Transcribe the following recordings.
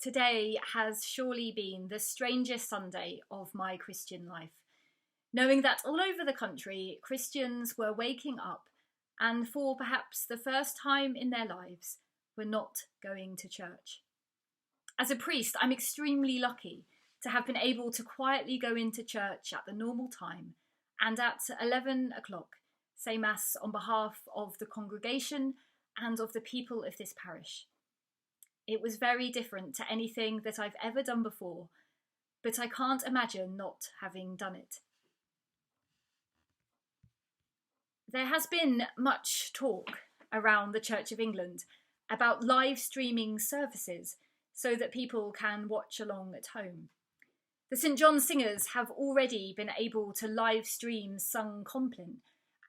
Today has surely been the strangest Sunday of my Christian life, knowing that all over the country, Christians were waking up and for perhaps the first time in their lives, were not going to church. As a priest, I'm extremely lucky to have been able to quietly go into church at the normal time and at 11 o'clock say Mass on behalf of the congregation and of the people of this parish. It was very different to anything that I've ever done before, but I can't imagine not having done it. There has been much talk around the Church of England about live streaming services so that people can watch along at home. The St John Singers have already been able to live stream Sung Compline,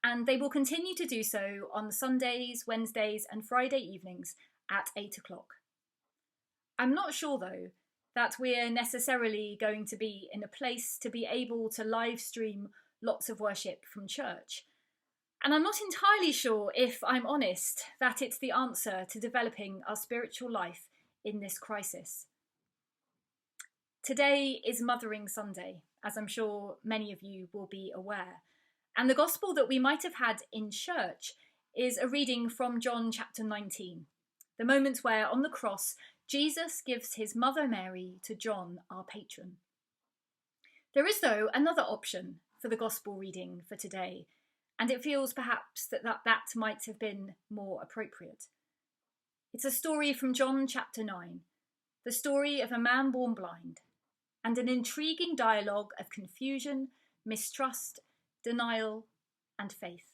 and they will continue to do so on Sundays, Wednesdays and Friday evenings at 8 o'clock. I'm not sure, though, that we're necessarily going to be in a place to be able to live stream lots of worship from church. And I'm not entirely sure, if I'm honest, that it's the answer to developing our spiritual life in this crisis. Today is Mothering Sunday, as I'm sure many of you will be aware. And the gospel that we might have had in church is a reading from John chapter 19, the moment where on the cross, Jesus gives his mother Mary to John, our patron. There is, though, another option for the gospel reading for today, and it feels perhaps that might have been more appropriate. It's a story from John chapter 9, the story of a man born blind, and an intriguing dialogue of confusion, mistrust, denial, and faith.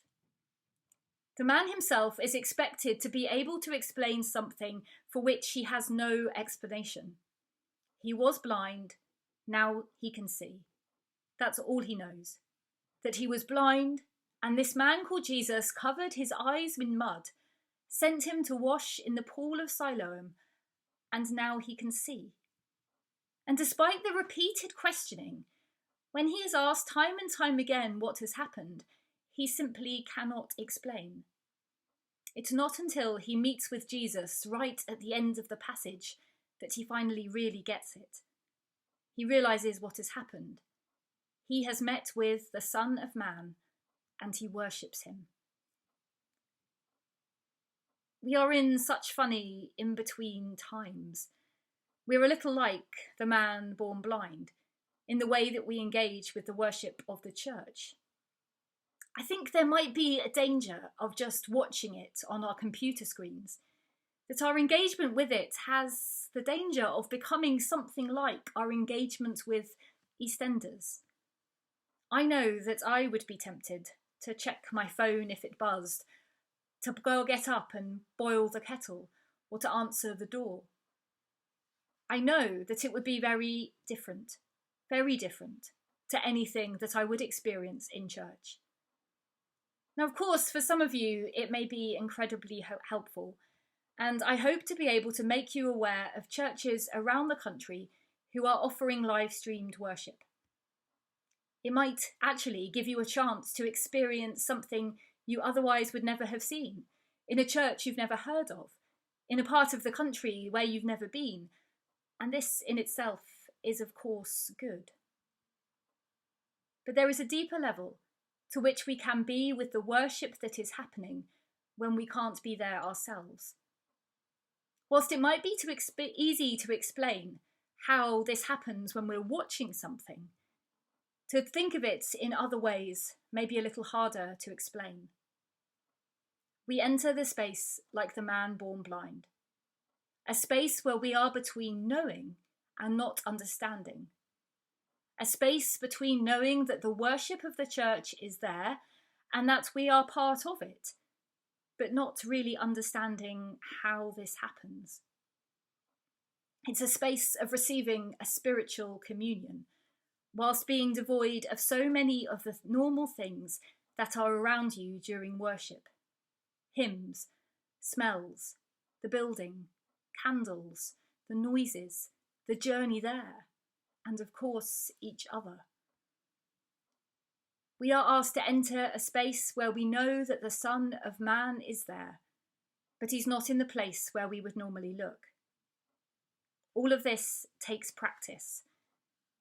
The man himself is expected to be able to explain something for which he has no explanation. He was blind, now he can see. That's all he knows. That he was blind, and this man called Jesus covered his eyes in mud, sent him to wash in the pool of Siloam, and now he can see. And despite the repeated questioning, when he is asked time and time again what has happened, he simply cannot explain. It's not until he meets with Jesus right at the end of the passage that he finally really gets it. He realises what has happened. He has met with the Son of Man and he worships him. We are in such funny in-between times. We're a little like the man born blind in the way that we engage with the worship of the church. I think there might be a danger of just watching it on our computer screens, that our engagement with it has the danger of becoming something like our engagement with EastEnders. I know that I would be tempted to check my phone if it buzzed, to go get up and boil the kettle, or to answer the door. I know that it would be very different to anything that I would experience in church. Now, of course, for some of you, it may be incredibly helpful, and I hope to be able to make you aware of churches around the country who are offering live-streamed worship. It might actually give you a chance to experience something you otherwise would never have seen, in a church you've never heard of, in a part of the country where you've never been, and this in itself is, of course, good. But there is a deeper level to which we can be with the worship that is happening when we can't be there ourselves. Whilst it might be easy to explain how this happens when we're watching something, to think of it in other ways may be a little harder to explain. We enter the space like the man born blind, a space where we are between knowing and not understanding. A space between knowing that the worship of the church is there and that we are part of it, but not really understanding how this happens. It's a space of receiving a spiritual communion, whilst being devoid of so many of the normal things that are around you during worship. Hymns, smells, the building, candles, the noises, the journey there, and of course, each other. We are asked to enter a space where we know that the Son of Man is there, but he's not in the place where we would normally look. All of this takes practice.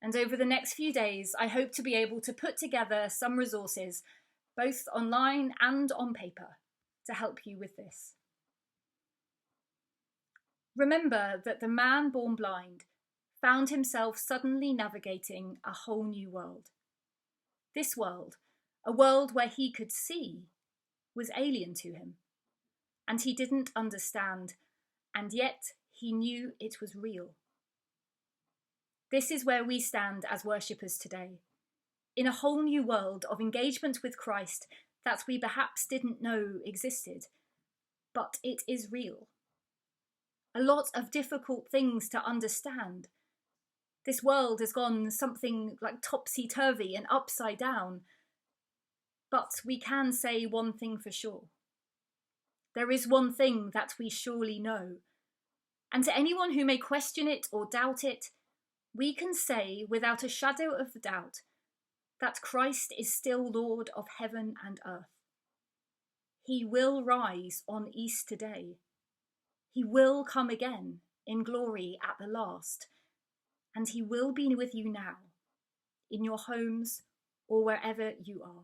And over the next few days, I hope to be able to put together some resources, both online and on paper, to help you with this. Remember that the man born blind found himself suddenly navigating a whole new world. This world, a world where he could see, was alien to him, and he didn't understand, and yet he knew it was real. This is where we stand as worshippers today, in a whole new world of engagement with Christ that we perhaps didn't know existed, but it is real. A lot of difficult things to understand. This world has gone something like topsy-turvey and upside down, but we can say one thing for sure. There is one thing that we surely know, and to anyone who may question it or doubt it, we can say without a shadow of doubt that Christ is still Lord of heaven and earth. He will rise on Easter Day. He will come again in glory at the last, and he will be with you now, in your homes or wherever you are.